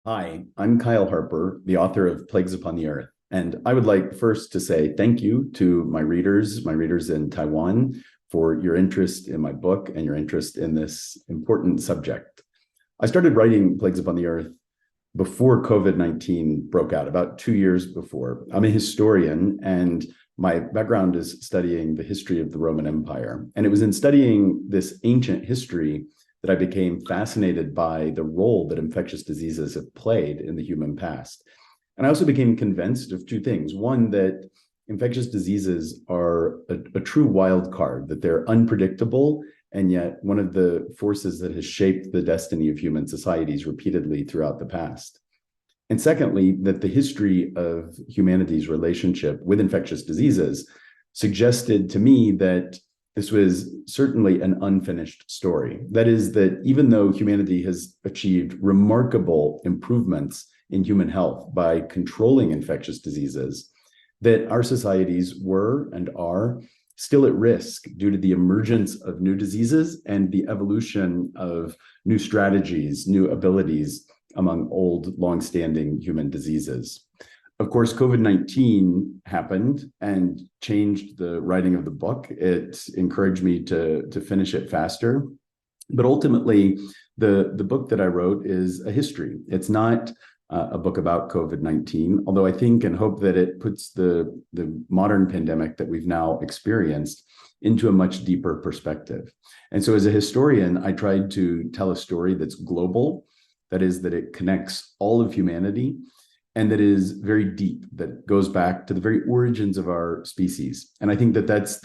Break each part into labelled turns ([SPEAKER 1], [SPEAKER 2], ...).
[SPEAKER 1] Hi, I'm Kyle Harper, the author of Plagues Upon the Earth. And I would like first to say thank you to my readers in Taiwan, for your interest in my book and your interest in this important subject. I started writing Plagues Upon the Earth before COVID-19 broke out, about 2 years before. I'm a historian, and my background is studying the history of the Roman Empire. And it was in studying this ancient history that I became fascinated by the role that infectious diseases have played in the human past. And I also became convinced of two things. One, that infectious diseases are a true wild card, that they're unpredictable, and yet one of the forces that has shaped the destiny of human societies repeatedly throughout the past. And secondly, that the history of humanity's relationship with infectious diseases suggested to me that this was certainly an unfinished story. That is, that even though humanity has achieved remarkable improvements in human health by controlling infectious diseases, that our societies were and are still at risk due to the emergence of new diseases and the evolution of new strategies, new abilities among old, long-standing human diseases. Of course, COVID-19 happened and changed the writing of the book. It encouraged me to finish it faster. But ultimately, the book that I wrote is a history. It's not a book about COVID-19, although I think and hope that it puts the modern pandemic that we've now experienced into a much deeper perspective. And so as a historian, I tried to tell a story that's global, that is, that it connects all of humanity, and that is very deep, that goes back to the very origins of our species. And I think that that's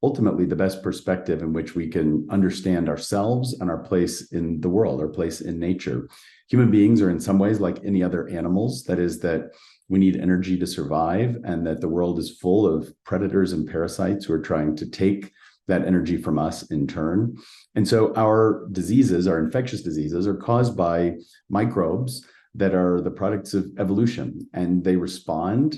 [SPEAKER 1] ultimately the best perspective in which we can understand ourselves and our place in the world, our place in nature. Human beings are in some ways like any other animals, that is, that we need energy to survive, and that the world is full of predators and parasites who are trying to take that energy from us in turn. And so our diseases, our infectious diseases, are caused by microbes that are the products of evolution, and they respond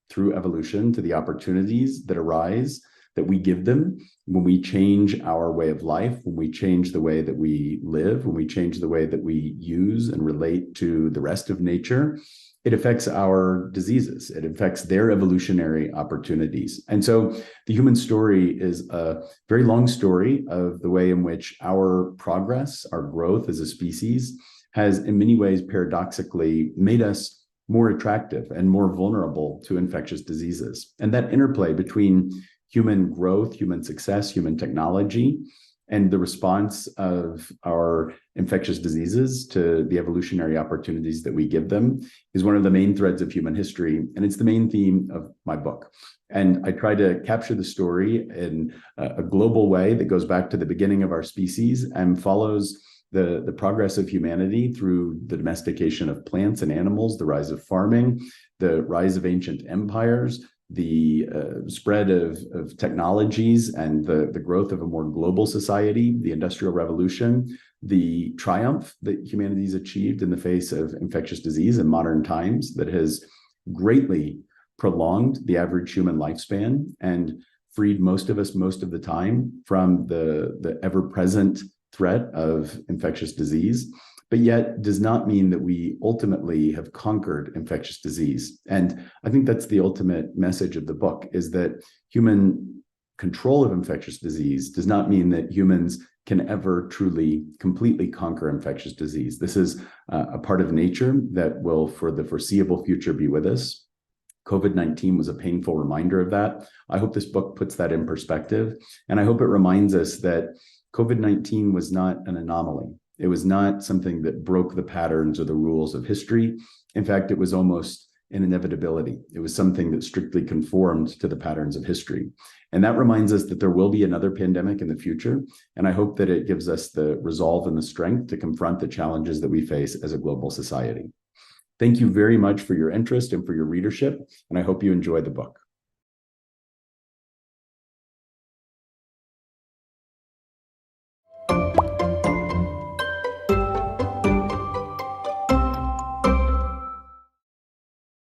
[SPEAKER 1] through evolution to the opportunities that arise, that we give them when we change our way of life, when we change the way that we live, when we change the way that we use and relate to the rest of nature. It affects our diseases. It affects their evolutionary opportunities. And so the human story is a very long story of the way in which our progress, our growth as a species, has in many ways paradoxically made us more attractive and more vulnerable to infectious diseases. And that interplay between human growth, human success, human technology, and the response of our infectious diseases to the evolutionary opportunities that we give them is one of the main threads of human history. And it's the main theme of my book. And I try to capture the story in a global way that goes back to the beginning of our species and follows the progress of humanity through the domestication of plants and animals, the rise of farming, the rise of ancient empires, the spread of technologies and the growth of a more global society, the Industrial Revolution, the triumph that humanity's achieved in the face of infectious disease in modern times that has greatly prolonged the average human lifespan and freed most of us most of the time from the ever-present threat of infectious disease, but yet does not mean that we ultimately have conquered infectious disease. And I think that's the ultimate message of the book, is that human control of infectious disease does not mean that humans can ever truly, completely conquer infectious disease. This is a part of nature that will, for the foreseeable future, be with us. COVID-19 was a painful reminder of that. I hope this book puts that in perspective. And I hope it reminds us that COVID-19 was not an anomaly. It was not something that broke the patterns or the rules of history. In fact, it was almost an inevitability. It was something that strictly conformed to the patterns of history. And that reminds us that there will be another pandemic in the future. And I hope that it gives us the resolve and the strength to confront the challenges that we face as a global society. Thank you very much for your interest and for your readership, and I hope you enjoy the book.